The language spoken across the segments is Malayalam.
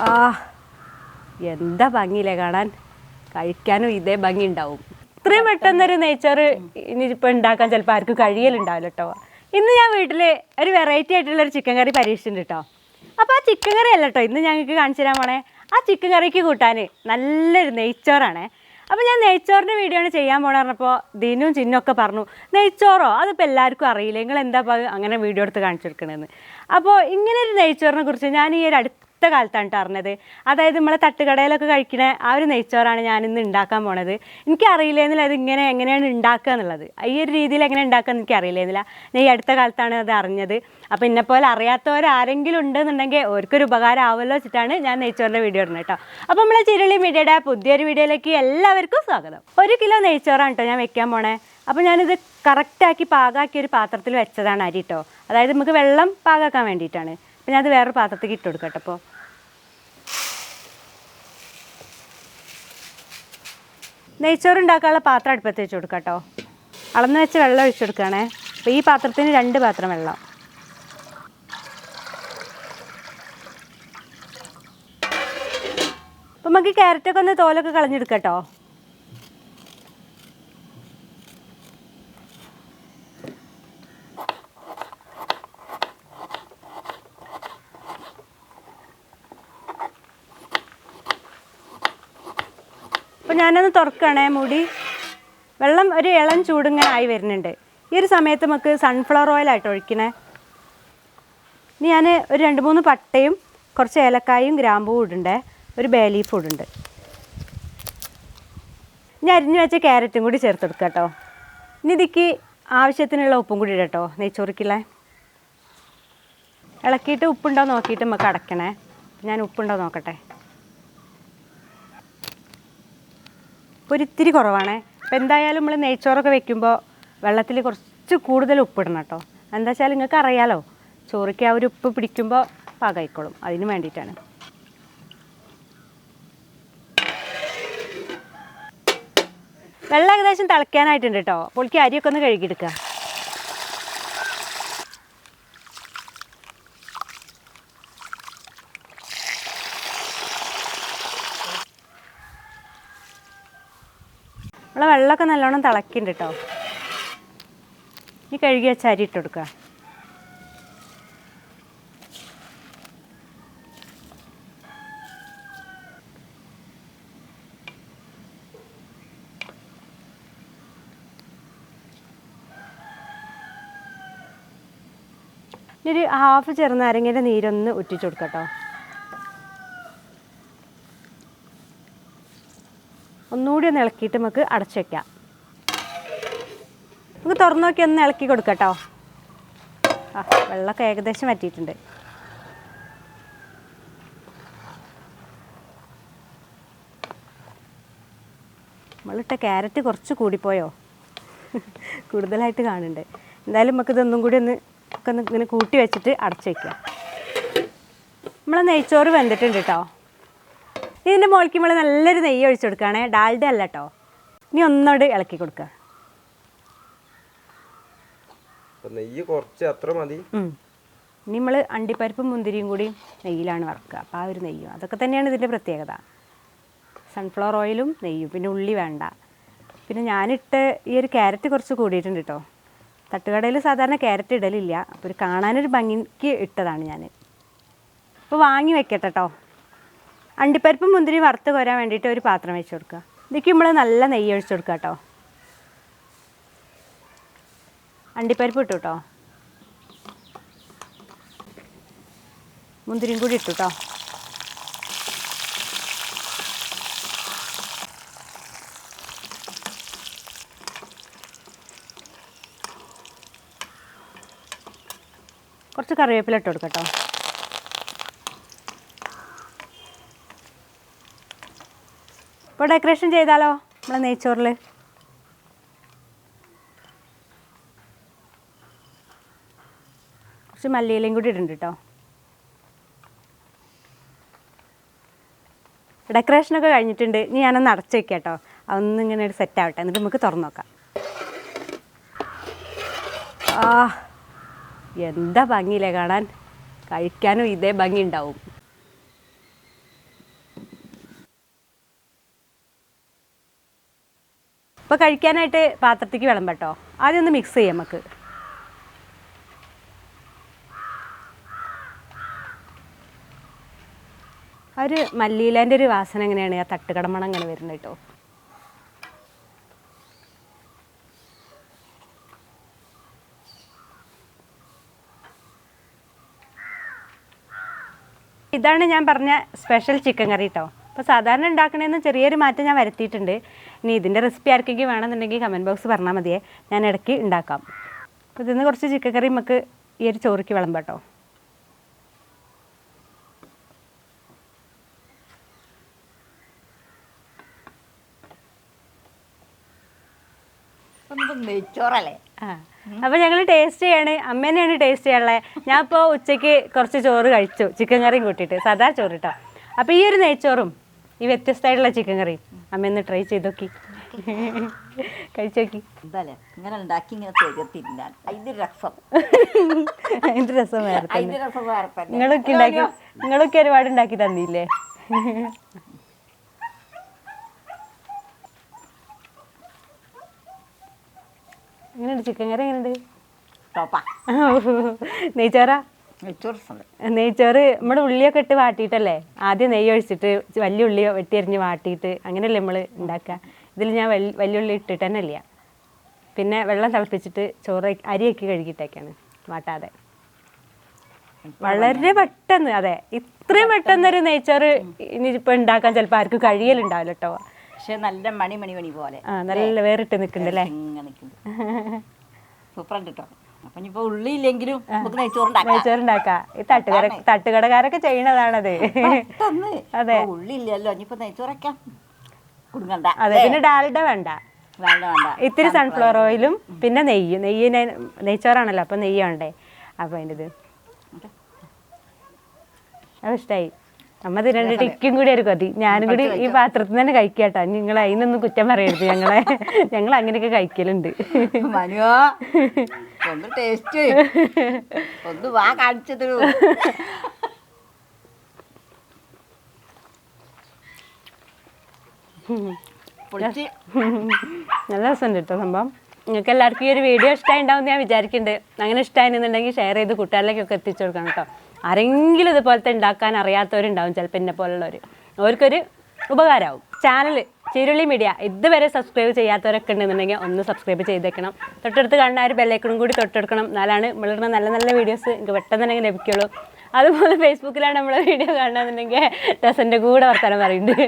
ആ എന്താ ഭംഗിയില്ലേ കാണാൻ, കഴിക്കാനും ഇതേ ഭംഗി ഉണ്ടാവും. ഇത്രയും പെട്ടെന്നൊരു നെയ്ച്ചോറ് ഇനിയിപ്പോൾ ഉണ്ടാക്കാൻ ചിലപ്പോൾ ആർക്കും കഴിയലുണ്ടാവില്ല കേട്ടോ. ഇന്ന് ഞാൻ വീട്ടിൽ ഒരു വെറൈറ്റി ആയിട്ടുള്ളൊരു ചിക്കൻ കറി പരീക്ഷിച്ചിട്ടുണ്ട് കേട്ടോ. അപ്പോൾ ആ ചിക്കൻ കറി അല്ല കേട്ടോ ഇന്ന് ഞങ്ങൾക്ക് കാണിച്ചു തരാൻ പോണേ. ആ ചിക്കൻ കറിക്ക് കൂട്ടാൻ നല്ലൊരു നെയ്ച്ചോറാണ്. അപ്പോൾ ഞാൻ നെയ്ച്ചോറിൻ്റെ വീഡിയോ ആണ് ചെയ്യാൻ പോകണമെന്ന് പറഞ്ഞപ്പോൾ ദിനും ചിന്നൊക്കെ പറഞ്ഞു നെയ്ച്ചോറോ അതിപ്പോൾ എല്ലാവർക്കും അറിയില്ല, നിങ്ങൾ എന്താ അങ്ങനെ വീഡിയോ എടുത്ത് കാണിച്ചു കൊടുക്കണമെന്ന്. അപ്പോൾ ഇങ്ങനെ ഒരു നെയ്ച്ചോറിനെ കുറിച്ച് ഞാൻ ഈ ഒരു അടുത്ത കാലത്താണ് അറിഞ്ഞത്. അതായത് നമ്മളെ തട്ടുകടയിലൊക്കെ കഴിക്കുന്ന ആ ഒരു നെയ്ച്ചോറാണ് ഞാനിന്ന് ഉണ്ടാക്കാൻ പോണത്. എനിക്കറിയില്ലെന്നില്ല അത് എങ്ങനെയാണ് ഉണ്ടാക്കുക എന്നുള്ളത്, ഈ ഒരു രീതിയിൽ എങ്ങനെ ഉണ്ടാക്കുക എന്ന് എനിക്കറിയില്ലെന്നില്ല. ഞാൻ ഈ അടുത്ത കാലത്താണ് അത് അറിഞ്ഞത്. അപ്പോൾ എന്നെപ്പോലെ അറിയാത്തവരാരെങ്കിലും ഉണ്ടെന്നുണ്ടെങ്കിൽ അവർക്കൊരു ഉപകാരം ആവുമല്ലോ വെച്ചിട്ടാണ് ഞാൻ നെയ്ച്ചോറിൻ്റെ വീഡിയോ ഇടുന്നത് കേട്ടോ. അപ്പോൾ നമ്മളെ ചിരുളി മീഡിയയുടെ പുതിയൊരു വീഡിയോയിലേക്ക് എല്ലാവർക്കും സ്വാഗതം. 1 കിലോ നെയ്ച്ചോറാണ് കേട്ടോ ഞാൻ വെക്കാൻ പോണേ. അപ്പോൾ ഞാനിത് കറക്റ്റാക്കി പാകാക്കി ഒരു പാത്രത്തിൽ വെച്ചതാണ് അരി കേട്ടോ. അതായത് നമുക്ക് വെള്ളം പാകാക്കാൻ വേണ്ടിയിട്ടാണ്. അപ്പോൾ ഞാനത് വേറൊരു പാത്രത്തേക്ക് ഇട്ട് കൊടുക്കട്ടെ. അപ്പോൾ നെയ്ച്ചോറ് ഉണ്ടാക്കാനുള്ള പാത്രം അടുപ്പത്ത് വെച്ച് കൊടുക്കാം കേട്ടോ. അളന്ന് വെച്ച് വെള്ളം ഒഴിച്ചു കൊടുക്കുകയാണേ. അപ്പോൾ ഈ പാത്രത്തിന് 2 പാത്രം വെള്ളം. അപ്പോൾ നമുക്ക് ക്യാരറ്റൊക്കെ ഒന്ന് തോലൊക്കെ കളഞ്ഞെടുക്കാം കേട്ടോ. അപ്പോൾ ഞാനൊന്ന് തുറക്കുകയാണേ മൂടി. വെള്ളം ഒരു ഇളം ചൂടിങ്ങനെ ആയി വരുന്നുണ്ട്. ഈ ഒരു സമയത്ത് നമുക്ക് സൺഫ്ലവർ ഓയിലായിട്ട് ഒഴിക്കണേ. ഇനി ഞാൻ ഒരു 2-3 പട്ടയും കുറച്ച് ഏലക്കായും ഗ്രാമ്പൂവും ഇടുന്നുണ്ട്, ഒരു ബേ ലീഫും ഇടുന്നുണ്ട്. ഇനി അരിഞ്ഞു വെച്ച ക്യാരറ്റും കൂടി ചേർത്തെടുക്കുക കേട്ടോ. ഇനി ഇതിക്ക് ആവശ്യത്തിനുള്ള ഉപ്പും കൂടി ഇടട്ടോ നെയ്ച്ചോറിക്കുള്ള. ഇളക്കിയിട്ട് ഉപ്പുണ്ടോ നോക്കിയിട്ട് നമുക്ക് അടയ്ക്കണേ. ഞാൻ ഉപ്പുണ്ടോ നോക്കട്ടെ. ഒരിത്തിരി കുറവാണേ. അപ്പോൾ എന്തായാലും നമ്മൾ നെയ്ച്ചോറൊക്കെ വെക്കുമ്പോൾ വെള്ളത്തിൽ കുറച്ച് കൂടുതൽ ഉപ്പിടണം കേട്ടോ. എന്താ വെച്ചാൽ നിങ്ങൾക്ക് അറിയാലോ ചോറിക്ക് ആ ഒരു ഉപ്പ് പിടിക്കുമ്പോൾ പാകമായിക്കോളും, അതിന് വേണ്ടിയിട്ടാണ്. വെള്ളം ഏകദേശം തിളയ്ക്കാനായിട്ടുണ്ട് കേട്ടോ. അപ്പോൾ അരിയൊക്കെ ഒന്ന് കഴുകിയെടുക്കുക. നമ്മളെ വെള്ളമൊക്കെ നല്ലോണം തിളയ്ക്കുന്നുണ്ട് കേട്ടോ. ഈ കഴുകി വെച്ച അരി ഇട്ട് കൊടുക്കുക. ഒരു ഹാഫ് ചെറുനാരങ്ങയുടെ നീരൊന്ന് ഉറ്റിച്ചു കൊടുക്കാം കേട്ടോ. ഒന്നുകൂടി ഒന്ന് ഇളക്കിയിട്ട് നമുക്ക് അടച്ചു വയ്ക്കാം. നമുക്ക് തുറന്നു നോക്കി ഒന്ന് ഇളക്കി കൊടുക്കാം കേട്ടോ. ആ വെള്ളമൊക്കെ ഏകദേശം വറ്റിയിട്ടുണ്ട്. നമ്മളിട്ട ക്യാരറ്റ് കുറച്ച് കൂടിപ്പോയോ, കൂടുതലായിട്ട് കാണുന്നുണ്ട്. എന്തായാലും നമുക്കിതൊന്നും കൂടി ഒക്കെ ഇങ്ങനെ കൂട്ടി വെച്ചിട്ട് അടച്ചു വയ്ക്കുക. നമ്മളെ നെയ്ച്ചോറ് വെന്തിട്ടുണ്ട് കേട്ടോ. ഇതിൻ്റെ മുകളിലേക്ക് നമ്മൾ നല്ലൊരു നെയ്യ് ഒഴിച്ചു കൊടുക്കുകയാണേ, ഡാൽഡ അല്ല കേട്ടോ. ഇനി ഒന്നോട് ഇളക്കി കൊടുക്കുക. നെയ്യ് കുറച്ച് അത്ര മതി. ഇനി നമ്മൾ അണ്ടിപ്പരിപ്പും മുന്തിരിയും കൂടി നെയ്യിലാണ് വറുക്കുക. അപ്പോൾ ആ ഒരു നെയ്യും അതൊക്കെ തന്നെയാണ് ഇതിൻ്റെ പ്രത്യേകത. സൺഫ്ലവർ ഓയിലും നെയ്യും, പിന്നെ ഉള്ളി വേണ്ട. പിന്നെ ഞാനിട്ട് ഈ ഒരു ക്യാരറ്റ് കുറച്ച് കൂടിയിട്ടുണ്ട് കേട്ടോ. തട്ടുകടയിൽ സാധാരണ ക്യാരറ്റ് ഇടലില്ല, അപ്പോൾ ഒരു കാണാനൊരു ഭംഗിക്ക് ഇട്ടതാണ് ഞാൻ. അപ്പോൾ വാങ്ങി വെക്കട്ടെ കേട്ടോ. അണ്ടിപ്പരിപ്പും മുന്തിരി വറുത്ത് കോരാൻ വേണ്ടിയിട്ട് ഒരു പാത്രം വെച്ച് കൊടുക്കുക. ഇതിലേക്ക് നമ്മൾ നല്ല നെയ്യ് ഒഴിച്ചു കൊടുക്കുക കേട്ടോ. അണ്ടിപ്പരിപ്പ് ഇട്ടു കേട്ടോ, മുന്തിരിയും കൂടി ഇട്ടു കേട്ടോ. കുറച്ച് കറിവേപ്പില ഇട്ട് കൊടുക്കാം കേട്ടോ. ഇപ്പോൾ ഡെക്കറേഷൻ ചെയ്താലോ നമ്മളെ നെയ്ച്ചോറിൽ. കുറച്ച് മല്ലിയിലയും കൂടി ഇടുന്നുണ്ട് കേട്ടോ. ഡെക്കറേഷനൊക്കെ കഴിഞ്ഞിട്ടുണ്ട്. ഇനി ഞാനൊന്ന് അടച്ചു വയ്ക്കാം കേട്ടോ. അതൊന്നും ഇങ്ങനെ ഒരു സെറ്റ് ആവട്ടെ, എന്നിട്ട് നമുക്ക് തുറന്നു നോക്കാം. ആ എന്താ ഭംഗിയില്ലേ കാണാൻ, കഴിക്കാനും ഇതേ ഭംഗി ഉണ്ടാവും. അപ്പോൾ കഴിക്കാനായിട്ട് പാത്രത്തേക്ക് വിളമ്പട്ടോ. ആദ്യം ഒന്ന് മിക്സ് ചെയ്യാം നമുക്ക്. ഒരു മല്ലിയിലേൻ്റെ ഒരു വാസന എങ്ങനെയാണ് ആ തട്ടുകടമണം അങ്ങനെ വരുന്നത് കേട്ടോ. ഇതാണ് ഞാൻ പറഞ്ഞ സ്പെഷ്യൽ ചിക്കൻ കറി കേട്ടോ. അപ്പോൾ സാധാരണ ഉണ്ടാക്കണേന്ന് ചെറിയൊരു മാറ്റം ഞാൻ വരുത്തിയിട്ടുണ്ട്. ഇനി ഇതിൻ്റെ റെസിപ്പി ആർക്കെങ്കിലും വേണമെന്നുണ്ടെങ്കിൽ കമൻറ്റ് ബോക്സ് പറഞ്ഞാൽ മതിയേ, ഞാൻ ഇടയ്ക്ക് ഉണ്ടാക്കാം. അപ്പോൾ ഇതിന്ന് കുറച്ച് ചിക്കൻ കറി നമുക്ക് ഈ ഒരു ചോറിക്ക് വിളമ്പാട്ടോ. നെയ്ച്ചോറല്ലേ? അപ്പോൾ ഞങ്ങൾ ടേസ്റ്റ് ചെയ്യാണ്. അമ്മ തന്നെയാണ് ടേസ്റ്റ് ചെയ്യാനുള്ളത്. ഞാൻ ഇപ്പോൾ ഉച്ചയ്ക്ക് കുറച്ച് ചോറ് കഴിച്ചു, ചിക്കൻ കറിയും കൂട്ടിയിട്ട്, സാധാ ചോറ് കേട്ടോ. അപ്പോൾ ഈ ഒരു നെയ്ച്ചോറും ഈ വ്യത്യസ്തമായിട്ടുള്ള ചിക്കൻ കറിയും അമ്മ ഒന്ന് ട്രൈ ചെയ്ത് നോക്കി, കഴിച്ചു നോക്കി. എന്തായാലും ഇങ്ങനെ ഉണ്ടാക്കി ഇങ്ങനെ തിന്നാൻ അതിൻ്റെ രസം അതിൻ്റെ രസം വേറെ. അതിൻ്റെ രസം വേറെ തന്നെ. നിങ്ങളൊക്കെ ഒരുപാട് ഉണ്ടാക്കി തന്നില്ലേ? എങ്ങനെയുണ്ട് ചിക്കൻ കറി? എങ്ങനെയുണ്ട്? ടോപ്പാ. നെയ്ച്ചോറാ? നെയ്ച്ചോറ് നമ്മുടെ ഉള്ളിയൊക്കെ ഇട്ട് വാട്ടിയിട്ടല്ലേ, ആദ്യം നെയ്യ് ഒഴിച്ചിട്ട് വലിയ ഉള്ളി വെട്ടിയരിഞ്ഞ് വാട്ടിയിട്ട് അങ്ങനെയല്ലേ നമ്മൾ ഉണ്ടാക്കുക. ഇതിൽ ഞാൻ വലിയ ഉള്ളി ഇട്ടിട്ട് തന്നെ ഇല്ല. പിന്നെ വെള്ളം തിളപ്പിച്ചിട്ട് ചോറ് അരിയൊക്കെ കഴുകിയിട്ടൊക്കെയാണ് വാട്ടാതെ. വളരെ പെട്ടെന്ന്, അതെ, ഇത്രയും പെട്ടെന്നൊരു നെയ്ച്ചോറ് ഇനിയിപ്പോൾ ഉണ്ടാക്കാൻ ചിലപ്പോൾ ആർക്കും കഴിയലുണ്ടാവില്ല കേട്ടോ. പക്ഷെ നല്ല മണി പോലെ നല്ല വേറിട്ട് നിൽക്കുന്നുണ്ടല്ലേ? സൂപ്പറായിട്ട് കേട്ടോ. അപ്പൊ ഇനിയിപ്പോ ഉള്ളി ഇല്ലെങ്കിലും നമുക്ക് നെയ്ച്ചോറുണ്ടാക്കാം. ഈ തട്ടുകടക്കാരൊക്കെ ചെയ്യണതാണത്. അതെ, ഉള്ളി ഇല്ലല്ലോ, ഇനിയിപ്പോ നെയ്ച്ചോറൊക്കെ കുടുങ്ങണ്ട. അതെ, പിന്നെ ഡാൽഡ വേണ്ട, ഇത്തിരി സൺഫ്ലവർ ഓയിലും പിന്നെ നെയ്യിനെ നെയ്ച്ചോറാണല്ലോ, അപ്പൊ നെയ്യ് വേണ്ടേ. അപ്പൊ അതിൻ്റെ ഇത് അത് ഇഷ്ടമായി. അമ്മ തിരണ്ട് ടിക്കും കൂടി ഒരു കൊതി. ഞാനും കൂടി ഈ പാത്രത്തിൽ നിന്ന് തന്നെ കഴിക്കാട്ടോ. നിങ്ങൾ അതിനൊന്നും കുറ്റം പറയരുത്. ഞങ്ങൾ അങ്ങനെയൊക്കെ കഴിക്കലുണ്ട്. ഒന്ന് ടേസ്റ്റ് ഒന്ന് വാ കാണിച്ചത്. നല്ല രസമുണ്ട് കേട്ടോ സംഭവം. നിങ്ങൾക്ക് എല്ലാവർക്കും ഈ ഒരു വീഡിയോ ഇഷ്ടമായി ഉണ്ടാവും ഞാൻ വിചാരിക്കുന്നുണ്ട്. അങ്ങനെ ഇഷ്ടമായിരുന്നുണ്ടെങ്കിൽ ഷെയർ ചെയ്ത് കൂട്ടുകാരിലേക്കൊക്കെ എത്തിച്ചു കൊടുക്കണം കേട്ടോ. ആരെങ്കിലും ഇതുപോലത്തെ ഉണ്ടാക്കാൻ അറിയാത്തവരുണ്ടാവും ചിലപ്പോൾ എന്നെ പോലുള്ളവർ, അവർക്കൊരു ഉപകാരമാവും. ചാനൽ ചീരുള്ളി മീഡിയ ഇതുവരെ സബ്സ്ക്രൈബ് ചെയ്യാത്തവരൊക്കെ ഉണ്ടെന്നുണ്ടെങ്കിൽ ഒന്ന് സബ്സ്ക്രൈബ് ചെയ്തേക്കണം. തൊട്ടടുത്ത് കാണുന്ന ഒരു ബെല്ലൈക്കണും കൂടി തൊട്ടെടുക്കണം. എന്നാലാണ് നമ്മളിടുന്ന നല്ല നല്ല വീഡിയോസ് എനിക്ക് പെട്ടെന്ന് തന്നെ ലഭിക്കുള്ളൂ. അതുപോലെ ഫേസ്ബുക്കിലാണ് നമ്മളെ വീഡിയോ കാണണമെന്നുണ്ടെങ്കിൽ ടെസൻ്റെ കൂടെ വർത്തമാനം പറയുന്നുണ്ട്.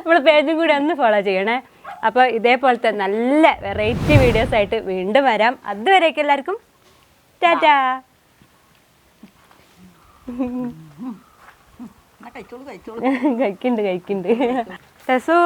നമ്മൾ പേജും കൂടി ഒന്ന് ഫോളോ ചെയ്യണേ. അപ്പോൾ ഇതേപോലത്തെ നല്ല വെറൈറ്റി വീഡിയോസായിട്ട് വീണ്ടും വരാം. അതുവരേക്കും എല്ലാവർക്കും ടാറ്റാ. കഴിക്കുന്നുണ്ട് ടെസു.